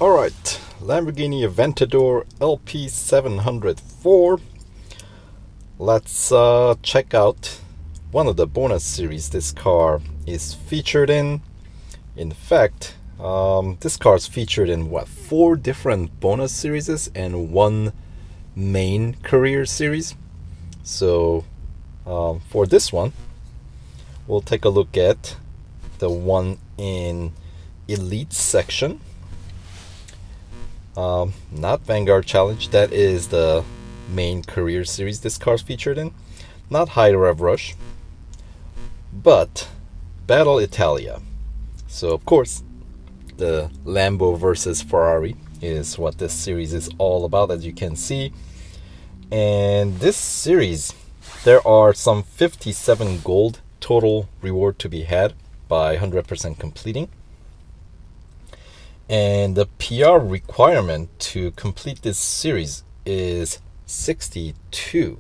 Alright, Lamborghini Aventador LP 704. Let's check out one of the bonus series this car is featured in. In fact, this car is featured in 4 different bonus series and 1 main career series. So for this one, we'll take a look at the one in Elite section. Not Vanguard Challenge, that is the main career series this car's featured in. Not High Rev Rush, but Battle Italia. So of course, the Lambo versus Ferrari is what this series is all about, as you can see. And this series, there are some 57 gold total reward to be had by 100% completing. And the PR requirement to complete this series is 62.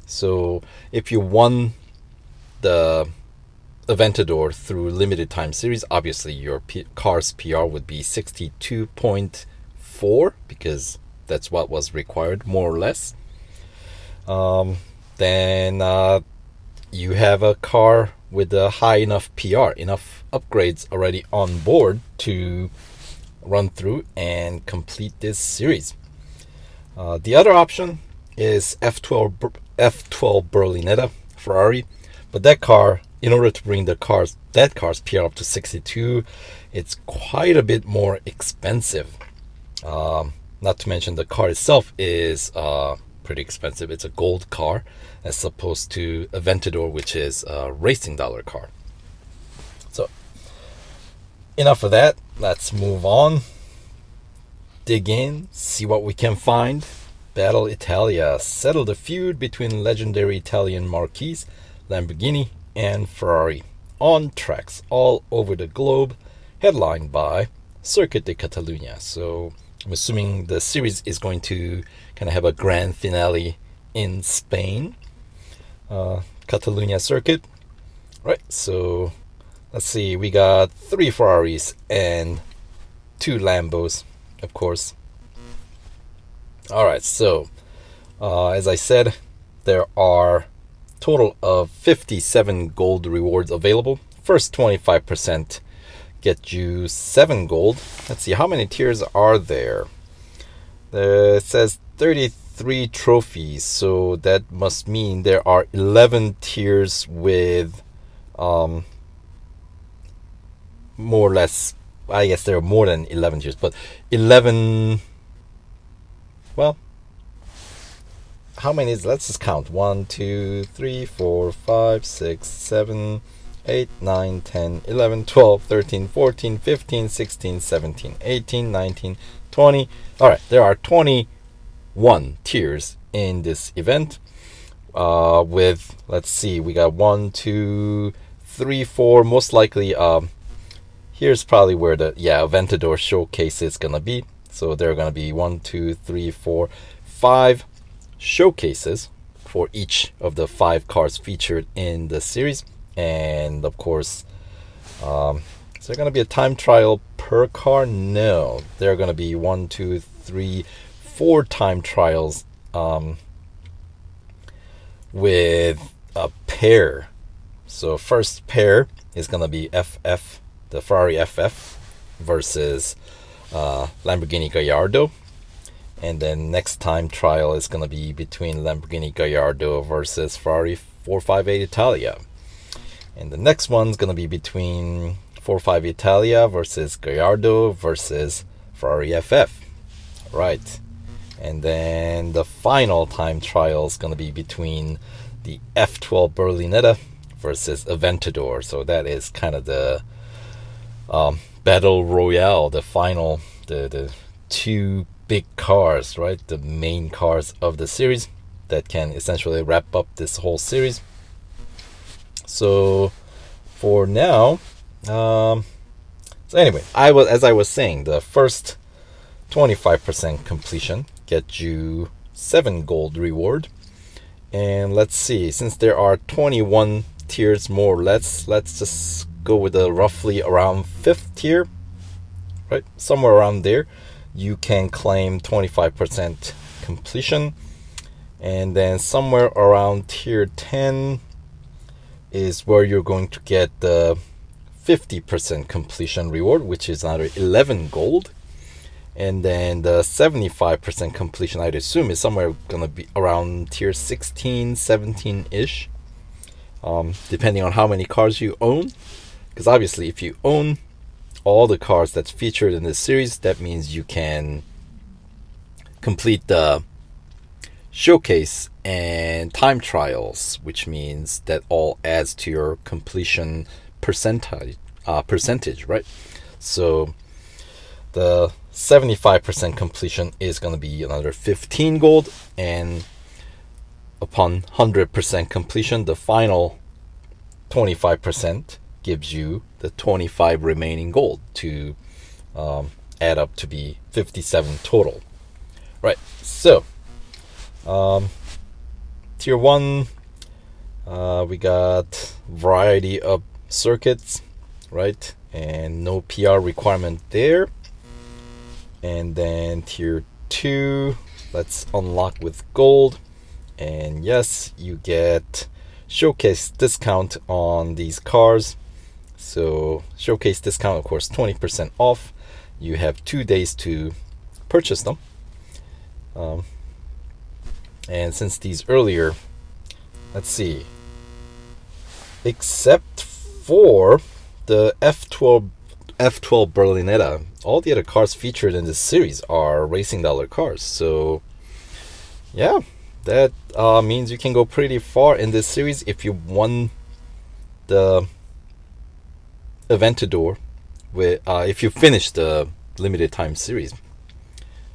So if you won the Aventador through limited time series, obviously your car's PR would be 62.4 because that's what was required, more or less. Then you have a car with a high enough PR, enough upgrades already on board to run through and complete this series. The other option is F12 Berlinetta Ferrari, but that car, in order to bring that car's PR up to 62, it's quite a bit more expensive. Not to mention the car itself is pretty expensive. It's a gold car as opposed to Aventador, which is a racing dollar car. So enough of that. Let's move on. Dig in, see what we can find. Battle Italia. Settle the feud between legendary Italian marques Lamborghini and Ferrari on tracks all over the globe, headlined by Circuit de Catalunya. So I'm assuming the series is going to kind of have a grand finale in Spain. Catalunya circuit. Right, so let's see, we got 3 Ferraris and 2 Lambos, of course. Alright, so as I said, there are total of 57 gold rewards available. First 25% get you 7 gold. Let's see, how many tiers are there? It says 33 trophies, so that must mean there are 11 tiers with more or less, I guess there are more than 11 tiers, but 11, well, how many is, let's just count, 1, 2, 3, 4, 5, 6, 7, 8, 9, 10, 11, 12, 13, 14, 15, 16, 17, 18, 19, 20. Alright, there are 21 tiers in this event, with, let's see, we got 1, 2, 3, 4, most likely, here's probably where the Aventador Showcase is gonna be. So there are gonna be 1, 2, 3, 4, 5 showcases for each of the 5 cars featured in the series. And of course, is there gonna be a time trial per car? No, there are gonna be 1, 2, 3, 4 time trials with a pair. So first pair is gonna be FF, the Ferrari FF versus Lamborghini Gallardo, and then next time trial is going to be between Lamborghini Gallardo versus Ferrari 458 Italia, and the next one's going to be between 458 Italia versus Gallardo versus Ferrari FF, right? And then the final time trial is going to be between the F12 Berlinetta versus Aventador. So that is kind of the battle royale, the final, the 2 big cars, right? The main cars of the series that can essentially wrap up this whole series. So for now, so anyway, as I was saying, the first 25% completion get you 7 gold reward. And let's see, since there are 21 tiers more or less, let's just go with a roughly around 5th tier, right? Somewhere around there. you can claim 25% completion. And then somewhere around tier 10 is where you're going to get the 50% completion reward, which is another 11 gold. And then the 75% completion, I'd assume, is somewhere going to be around tier 16, 17-ish, depending on how many cars you own. Because obviously, if you own all the cars that's featured in this series, that means you can complete the showcase and time trials, which means that all adds to your completion percentage, right? So the 75% completion is going to be another 15 gold, and upon 100% completion, the final 25% gives you the 25 remaining gold to add up to be 57 total. Right, so tier 1, we got variety of circuits, right, and no PR requirement there. And then tier 2, let's unlock with gold, and yes, you get showcase discount on these cars. So showcase discount, of course, 20% off. You have 2 days to purchase them. And since these earlier, let's see, except for the F12 Berlinetta, all the other cars featured in this series are racing dollar cars. So yeah, that means you can go pretty far in this series if you won the Aventador with if you finish the limited time series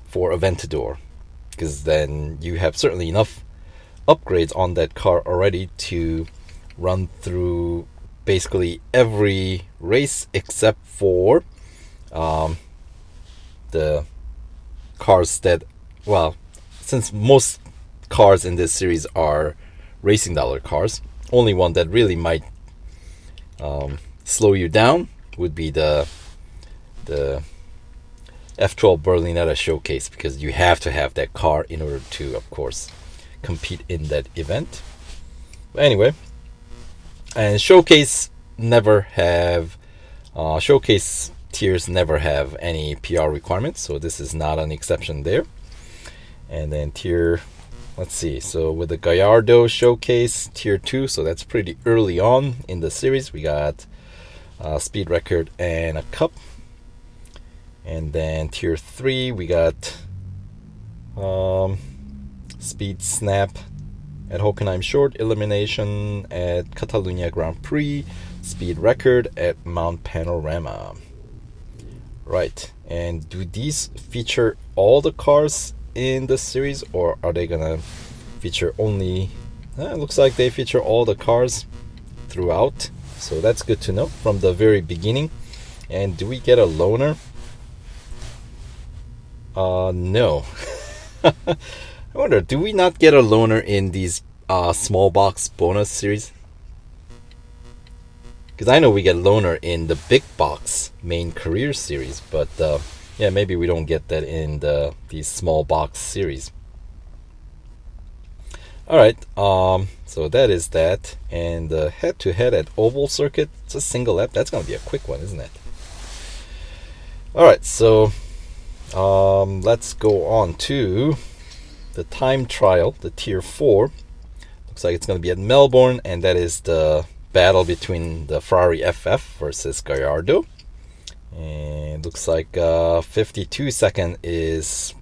for Aventador, because then you have certainly enough upgrades on that car already to run through basically every race except for the cars that, well, since most cars in this series are racing dollar cars, only one that really might slow you down would be the F12 Berlinetta Showcase, because you have to have that car in order to, of course, compete in that event. But anyway, and showcase tiers never have any PR requirements, so this is not an exception there. And then tier, let's see, so with the Gallardo Showcase tier 2, so that's pretty early on in the series, we got speed record and a cup. And then tier 3, we got speed snap at Hockenheim Short, elimination at Catalonia Grand Prix, speed record at Mount Panorama. Right, and do these feature all the cars in the series, or are they gonna feature only, it looks like they feature all the cars throughout, so that's good to know from the very beginning. And do we get a loaner? No. I wonder, do we not get a loaner in these small box bonus series? Because I know we get loaner in the big box main career series, but yeah, maybe we don't get that in these small box series. Alright, so that is that. And the head-to-head at Oval Circuit, it's a single lap. That's going to be a quick one, isn't it? Alright, so let's go on to the time trial, the tier 4. Looks like it's going to be at Melbourne, and that is the battle between the Ferrari FF versus Gallardo. And looks like 52 second is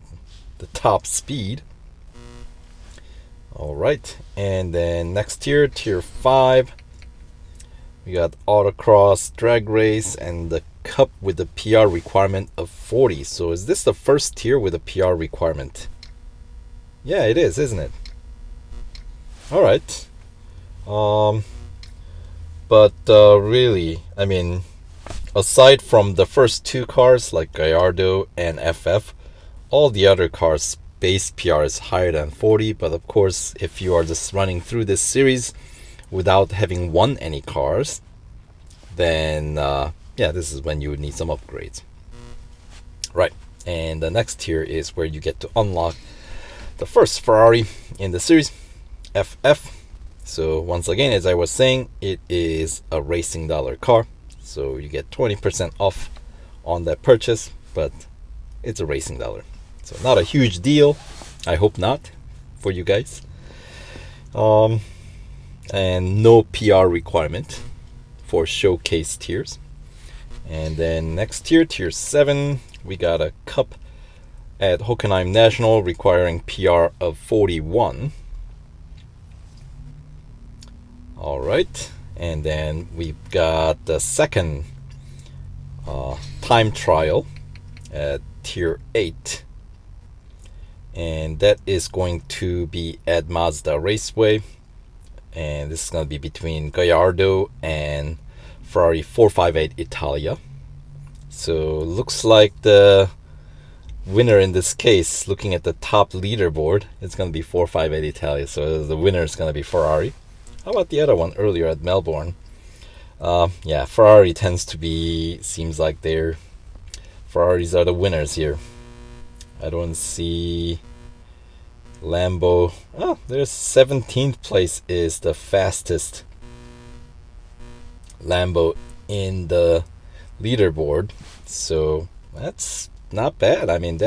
the top speed. Alright, and then next tier, tier 5, we got Autocross, Drag Race, and the Cup with the PR requirement of 40. So is this the first tier with a PR requirement? Yeah, it is, isn't it? Alright. But really, I mean, aside from the first two cars like Gallardo and FF, all the other cars base PR is higher than 40. But of course, if you are just running through this series without having won any cars, then yeah, this is when you would need some upgrades. Right. And the next tier is where you get to unlock the first Ferrari in the series, FF. So once again, as I was saying, it is a racing dollar car. So you get 20% off on that purchase, but it's a racing dollar. So not a huge deal. I hope not for you guys. And no PR requirement for showcase tiers. And then next tier, tier 7, we got a cup at Hockenheim National requiring PR of 41. Alright, and then we've got the second time trial at tier 8. And that is going to be at Mazda Raceway. And this is going to be between Gallardo and Ferrari 458 Italia. So looks like the winner in this case, looking at the top leaderboard, it's going to be 458 Italia. So the winner is going to be Ferrari. How about the other one earlier at Melbourne? Yeah, Ferrari tends to be, seems like Ferraris are the winners here. I don't see Lambo. Oh, there's 17th place is the fastest Lambo in the leaderboard. So that's not bad. I mean,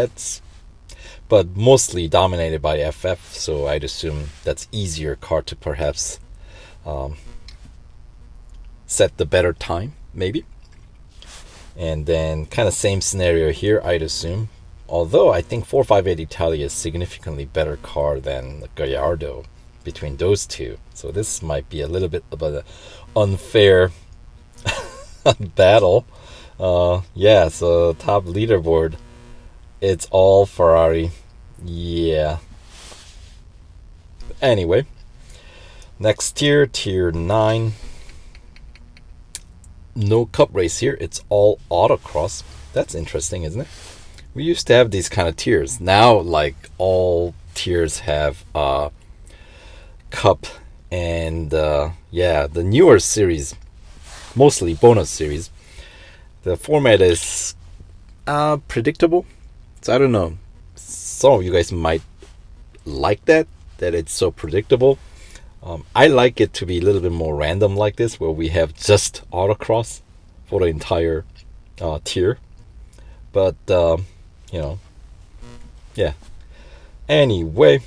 but mostly dominated by FF. So I'd assume that's easier car to perhaps set the better time, maybe. And then kind of same scenario here, I'd assume. Although I think 458 Italia is significantly better car than Gallardo between those two. So this might be a little bit of an unfair battle. Yeah, so top leaderboard, it's all Ferrari. Yeah. Anyway, next tier, tier 9. No cup race here. It's all autocross. That's interesting, isn't it? We used to have these kind of tiers. Now, like, all tiers have cup and yeah, the newer series, mostly bonus series. The format is predictable. So I don't know. Some of you guys might like that it's so predictable. I like it to be a little bit more random like this, where we have just autocross for the entire tier. But you know, yeah. Anyway,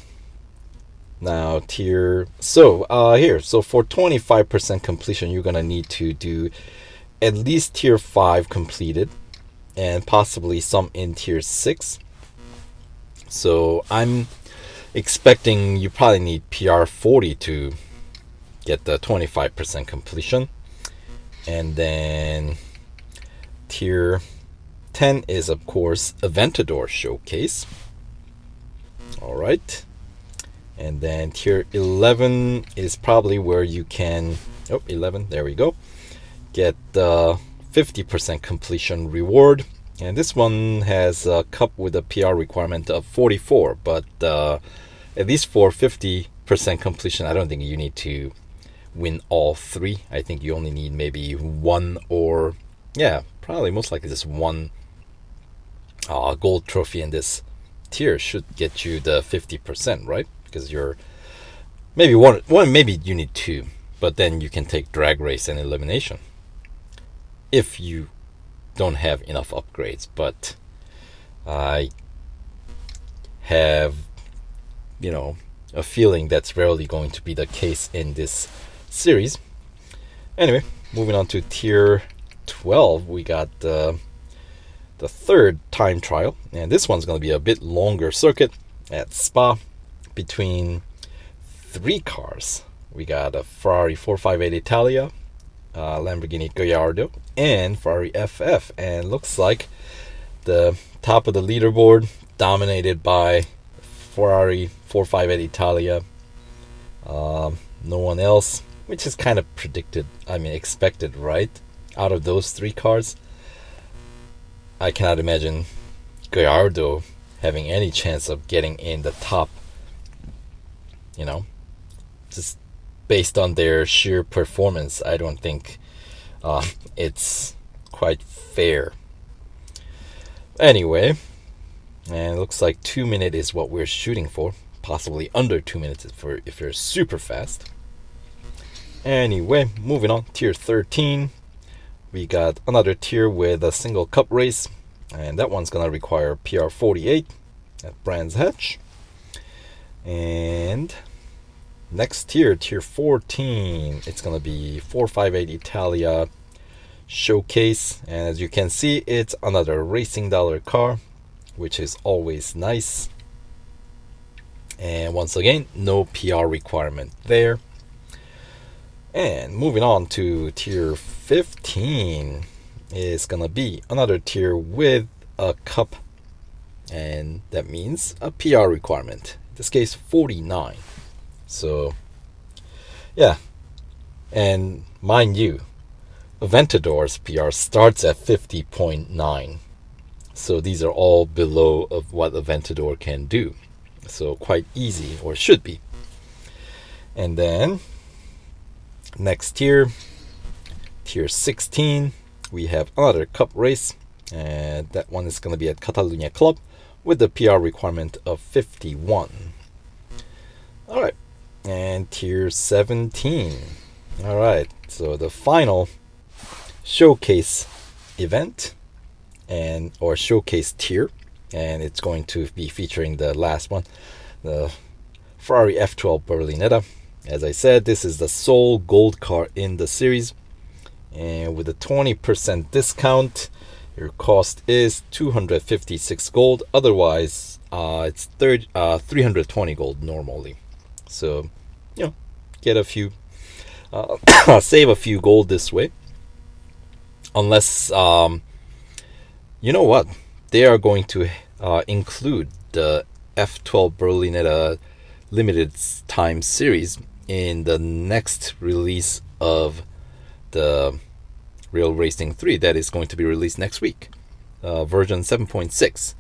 now tier. So here, so for 25% completion, you're gonna need to do at least tier 5 completed, and possibly some in tier 6. So I'm expecting you probably need PR 40 to get the 25% completion. And then tier 10 is, of course, Aventador Showcase. All right. And then tier 11 is probably where you can, 11, there we go, get the 50% completion reward. And this one has a cup with a PR requirement of 44, but at least for 50% completion, I don't think you need to win all 3. I think you only need maybe 1, or yeah, probably most likely just 1 gold trophy in this tier should get you the 50%, right? Because you're maybe one, maybe you need 2, but then you can take drag race and elimination if you don't have enough upgrades. But I have, a feeling that's rarely going to be the case in this series. Anyway, moving on to tier 12, we got the third time trial, and this one's going to be a bit longer circuit at Spa between 3 cars. We got a Ferrari 458 Italia, Lamborghini Gallardo, and Ferrari FF. And looks like the top of the leaderboard dominated by Ferrari 458 Italia. No one else, which is kind of expected, right? Out of those 3 cars, I cannot imagine Gallardo having any chance of getting in the top, just based on their sheer performance. I don't think it's quite fair. Anyway, And it looks like 2 minutes is what we're shooting for. Possibly under 2 minutes if you're super fast. Anyway, moving on. Tier 13. We got another tier with a single cup race. And that one's going to require PR 48 at Brands Hatch. And next tier, tier 14, it's going to be 458 Italia Showcase. And as you can see, it's another racing dollar car, which is always nice. And once again, no PR requirement there. And moving on to tier 15 is going to be another tier with a cup. And that means a PR requirement. In this case, 49. So, yeah. And mind you, Aventador's PR starts at 50.9. So these are all below of what Aventador can do. So quite easy, or should be. And then next tier, tier 16, we have another cup race, and that one is going to be at Catalunya Club with the PR requirement of 51. Alright, and tier 17. Alright, so the final showcase event or showcase tier, and it's going to be featuring the last one, the Ferrari F12berlinetta. As I said, this is the sole gold car in the series, and with a 20% discount, your cost is 256 gold. Otherwise, it's 320 gold normally. So, get a few, save a few gold this way. Unless, you know what? They are going to include the F12berlinetta limited time series in the next release of the Real Racing 3 that is going to be released next week, version 7.6.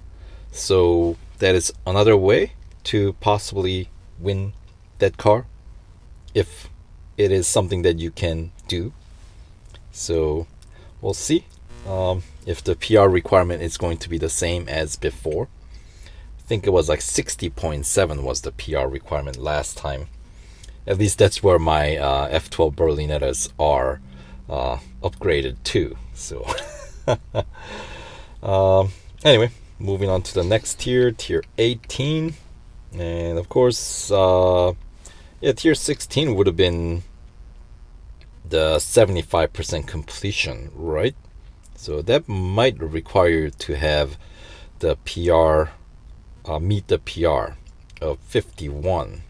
So that is another way to possibly win that car if it is something that you can do. So we'll see if the PR requirement is going to be the same as before. I think it was like 60.7 was the PR requirement last time. At least that's where my F12berlinettas are upgraded to. So anyway, moving on to the next tier, tier 18. And of course, tier 16 would have been the 75% completion, right? So that might require you to have the PR, meet the PR of 51.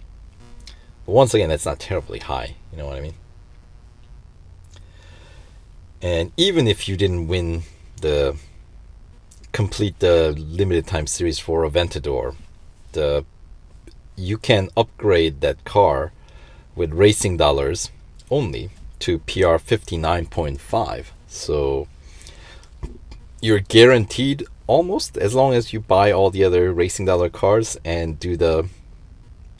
But once again, that's not terribly high, you know what I mean? And even if you didn't complete the limited time series for Aventador, you can upgrade that car with racing dollars only to PR 59.5. So you're guaranteed almost, as long as you buy all the other racing dollar cars and do the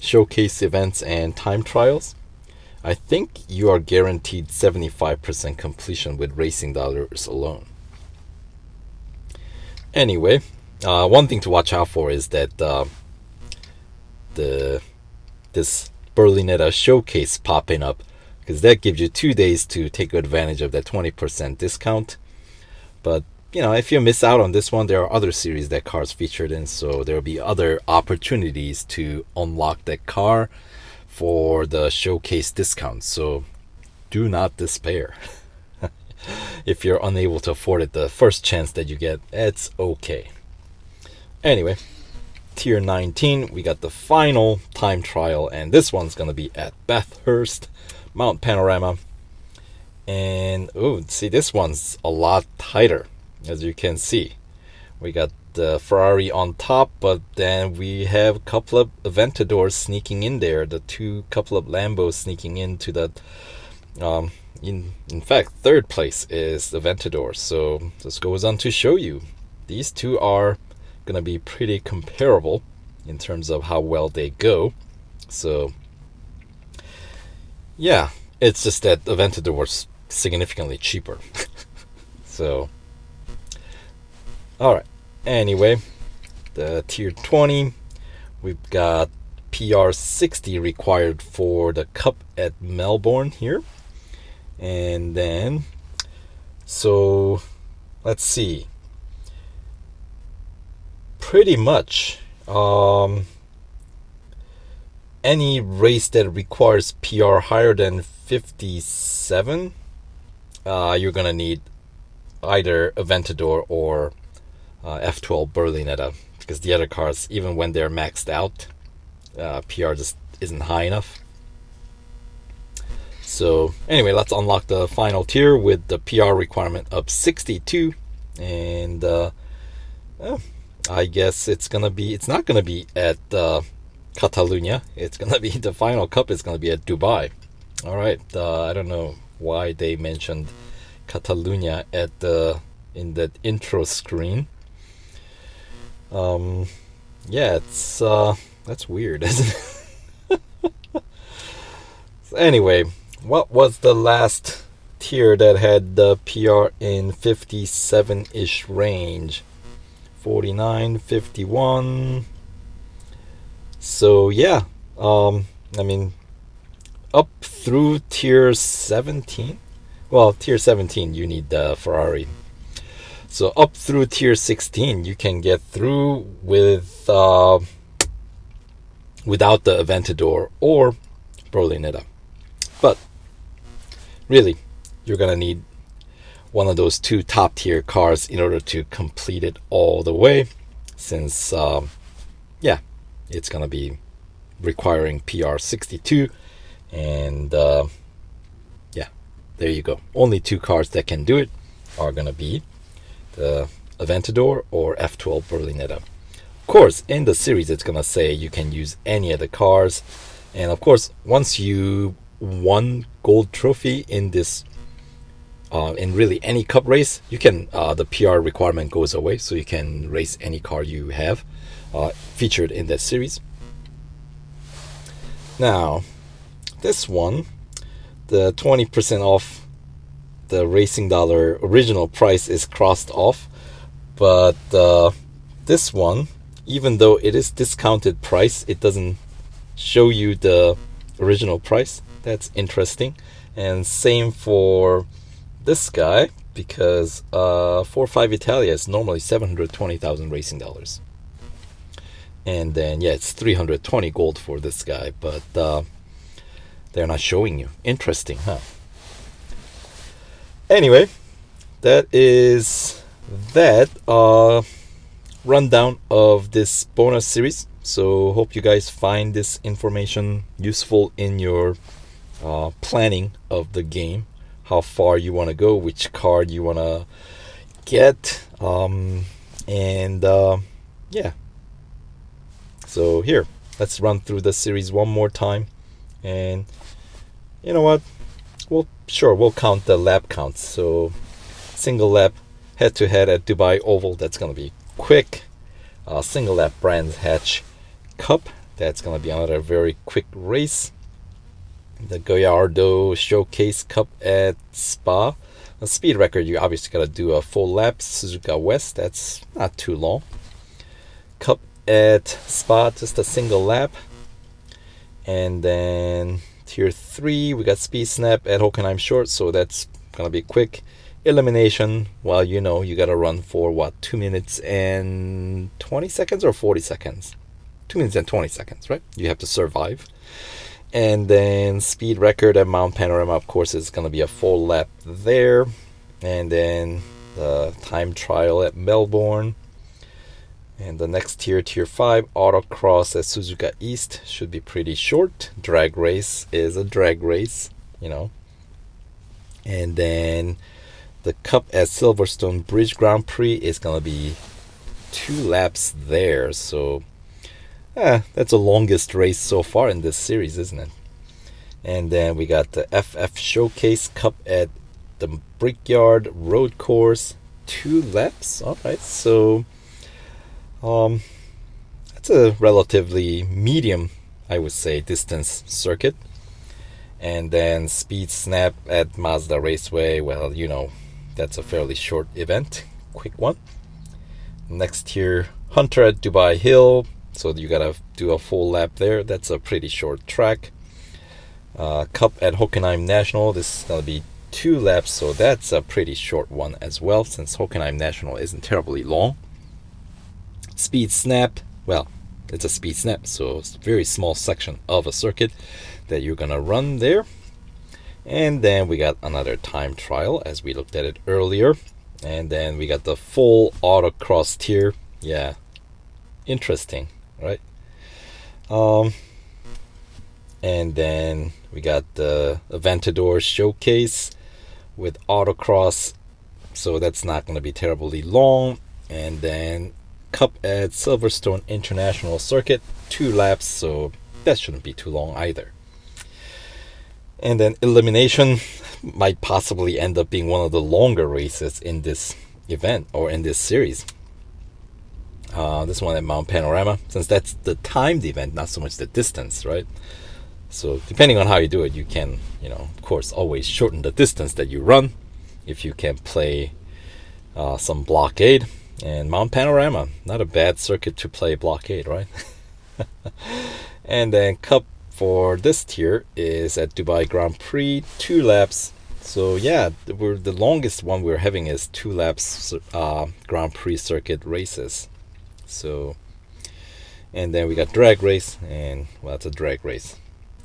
showcase events and time trials. I think you are guaranteed 75% completion with racing dollars alone. Anyway, one thing to watch out for is that this Berlinetta Showcase popping up, because that gives you 2 days to take advantage of that 20% discount. But if you miss out on this one, there are other series that cars featured in, so there will be other opportunities to unlock that car for the showcase discount. So do not despair. If you're unable to afford it the first chance that you get, it's okay. Anyway, tier 19, we got the final time trial, and this one's going to be at Bathurst Mount Panorama. And see, this one's a lot tighter. As you can see, we got the Ferrari on top, but then we have a couple of Aventadors sneaking in there, couple of Lambos sneaking into that. In fact, third place is the Aventador. So this goes on to show you these two are going to be pretty comparable in terms of how well they go. So yeah, it's just that Aventador was significantly cheaper. So alright, anyway, The tier 20, we've got PR 60 required for the Cup at Melbourne here. And then, so let's see. Pretty much any race that requires PR higher than 57, you're gonna need either Aventador or F12 Berlinetta, because the other cars, even when they're maxed out, PR just isn't high enough. So anyway, let's unlock the final tier with the PR requirement of 62, and I guess it's not gonna be at Catalonia. It's gonna be the final cup is gonna be at Dubai. All right. I don't know why they mentioned Catalonia in that intro screen. Yeah, it's that's weird, isn't it? So anyway, what was the last tier that had the PR in 57-ish range? 49, 51. So yeah, I mean, up through tier 17. Well, tier 17 you need the Ferrari. So up through tier 16 you can get through with without the Aventador or Berlinetta. But really, you're gonna need one of those two top tier cars in order to complete it all the way, since yeah, it's gonna be requiring PR 62, and yeah, there you go. Only two cars that can do it are gonna be the Aventador or F12 Berlinetta. Of course, in the series it's gonna say you can use any of the cars, and of course, once you won gold trophy in this in really any cup race, you can the PR requirement goes away, so you can race any car you have featured in that series. Now, this one, the 20% off the Racing Dollar original price is crossed off, but this one, even though it is discounted price, it doesn't show you the original price. That's interesting. And same for this guy, because 4.5 Italia is normally 720,000 racing dollars, and then yeah, it's 320 gold for this guy, but they're not showing you. Interesting, huh? Anyway, that is that rundown of this bonus series. So hope you guys find this information useful in your planning of the game, how far you want to go, which card you want to get, and yeah. So here, let's run through the series one more time, and you know what, we'll count the lap counts. So single lap head to head at Dubai Oval, that's gonna be quick. Single lap Brands Hatch Cup, that's gonna be another very quick race. The Gallardo Showcase Cup at Spa, a speed record, you obviously gotta do a full lap. Suzuka West, that's not too long. Cup at Spa, just a single lap. And then tier 3, we got Speed Snap at Hockenheim Short, so that's gonna be quick. Elimination, well, you know, you gotta run for what, 2 minutes and 20 seconds or 40 seconds? 2 minutes and 20 seconds, right? You have to survive. And then speed record at Mount Panorama, of course, is going to be a full lap there. And then the time trial at Melbourne. And the next tier, tier 5, Autocross at Suzuka East, should be pretty short. Drag race is a drag race, you know. And then the Cup at Silverstone Bridge Grand Prix is going to be 2 laps there. So that's the longest race so far in this series, isn't it? And then we got the FF Showcase Cup at the Brickyard Road Course, 2 laps. All right, so that's a relatively medium, I would say, distance circuit. And then Speed Snap at Mazda Raceway, well, you know, that's a fairly short event, quick one. Next tier, Hunter at Dubai Hill, so you gotta do a full lap there. That's a pretty short track. Cup at Hockenheim National, this is gonna be 2 laps, so that's a pretty short one as well, since Hockenheim National isn't terribly long. Speed Snap, well, it's a speed snap, so it's a very small section of a circuit that you're gonna run there. And then we got another time trial, as we looked at it earlier. And then we got the full autocross tier. Yeah, interesting, right? And then we got the Aventador Showcase with autocross, so that's not going to be terribly long. And then Cup at Silverstone International Circuit, 2 laps, so that shouldn't be too long either. And then Elimination might possibly end up being one of the longer races in this event or in this series. This one at Mount Panorama, since that's the timed event, not so much the distance, right? So depending on how you do it, you can, of course, always shorten the distance that you run if you can play some blockade. And Mount Panorama, not a bad circuit to play blockade, right? And then Cup for this tier is at Dubai Grand Prix, 2 laps. So yeah, the longest one we're having is 2 laps Grand Prix circuit races. So, and then we got drag race, and well, it's a drag race.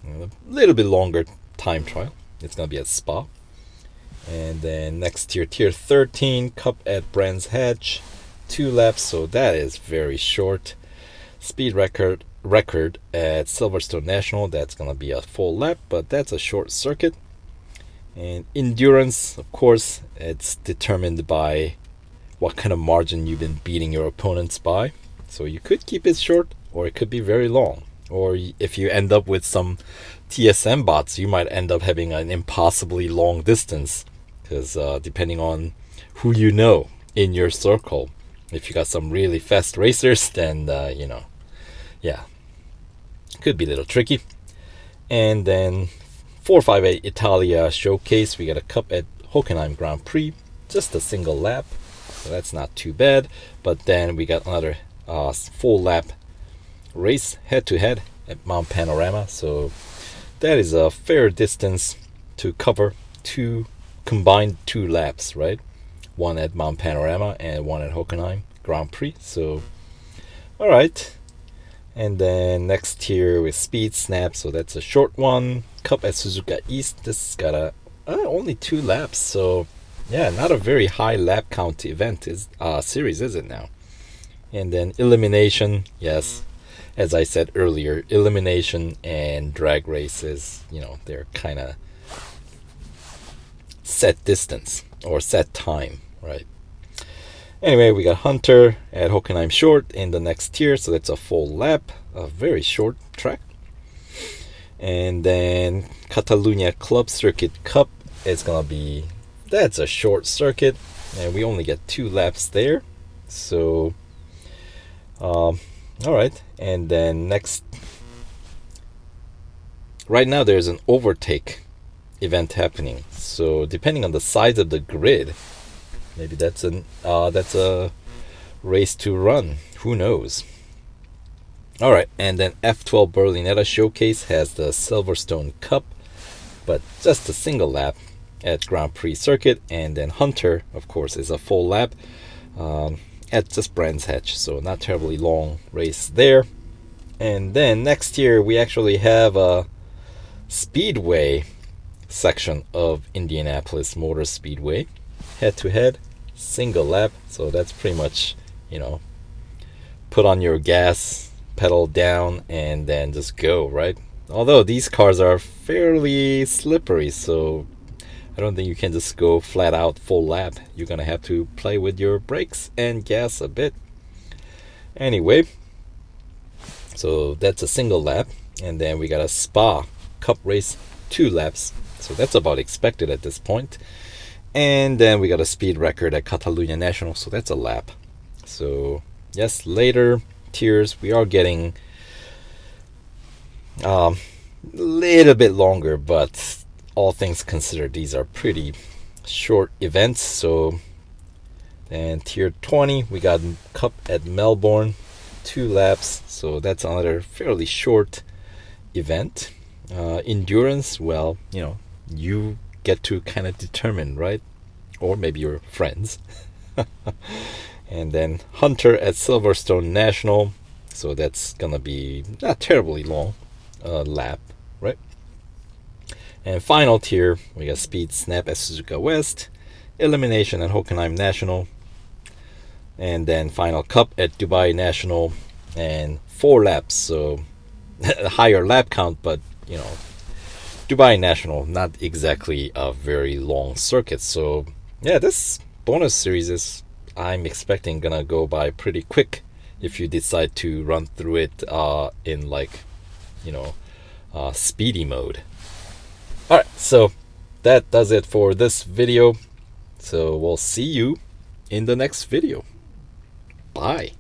A little bit longer time trial. It's gonna be at Spa. And then next tier, tier 13, Cup at Brands Hatch, 2 laps, so that is very short. Speed record at Silverstone National, that's gonna be a full lap, but that's a short circuit. And endurance, of course, it's determined by what kind of margin you've been beating your opponents by. So you could keep it short, or it could be very long. Or if you end up with some TSM bots, you might end up having an impossibly long distance, because depending on who you know in your circle, if you got some really fast racers, then yeah, could be a little tricky. And then 458 Italia Showcase, we got a Cup at Hockenheim Grand Prix, just a single lap, so that's not too bad. But then we got another full lap race head-to-head at Mount Panorama, so that is a fair distance to cover combined 2 laps, right? One at Mount Panorama and one at Hockenheim Grand Prix. So all right. And then next tier with Speed Snap, so that's a short one. Cup at Suzuka East, this got only 2 laps, so yeah, not a very high lap count event series, is it now? And then Elimination, yes, as I said earlier, Elimination and drag races, they're kind of set distance or set time, right? Anyway, we got Hunter at Hockenheim Short in the next tier, so that's a full lap, a very short track. And then Catalunya Club Circuit Cup is gonna be, that's a short circuit, and we only get 2 laps there. So all right. And then next, right now there's an overtake event happening, so depending on the size of the grid, maybe that's a race to run, who knows. All right. And then F12berlinetta Showcase has the Silverstone Cup, but just a single lap at Grand Prix circuit. And then Hunter, of course, is a full lap at just Brands Hatch, so not terribly long race there. And then next year we actually have a Speedway section of Indianapolis Motor Speedway, head-to-head, single lap, so that's pretty much, put on your gas pedal down and then just go, right? Although these cars are fairly slippery, so I don't think you can just go flat out full lap. You're gonna have to play with your brakes and gas a bit. Anyway, so that's a single lap. And then we got a Spa Cup race, 2 laps, so that's about expected at this point. And then we got a speed record at Catalunya National, so that's a lap. So yes, later tiers we are getting a little bit longer, but all things considered, these are pretty short events, so And tier 20, we got Cup at Melbourne, 2 laps, so that's another fairly short event. Endurance, well, you get to kind of determine, right? Or maybe your friends. And then Hunter at Silverstone National, so that's gonna be not terribly long lap, right? And final tier, we got Speed Snap at Suzuka West, Elimination at Hockenheim National, and then final Cup at Dubai National, and 4 laps, so a higher lap count, but Dubai National, not exactly a very long circuit. So yeah, this bonus series is, I'm expecting, gonna go by pretty quick if you decide to run through it in speedy mode. Alright, so that does it for this video. So we'll see you in the next video. Bye.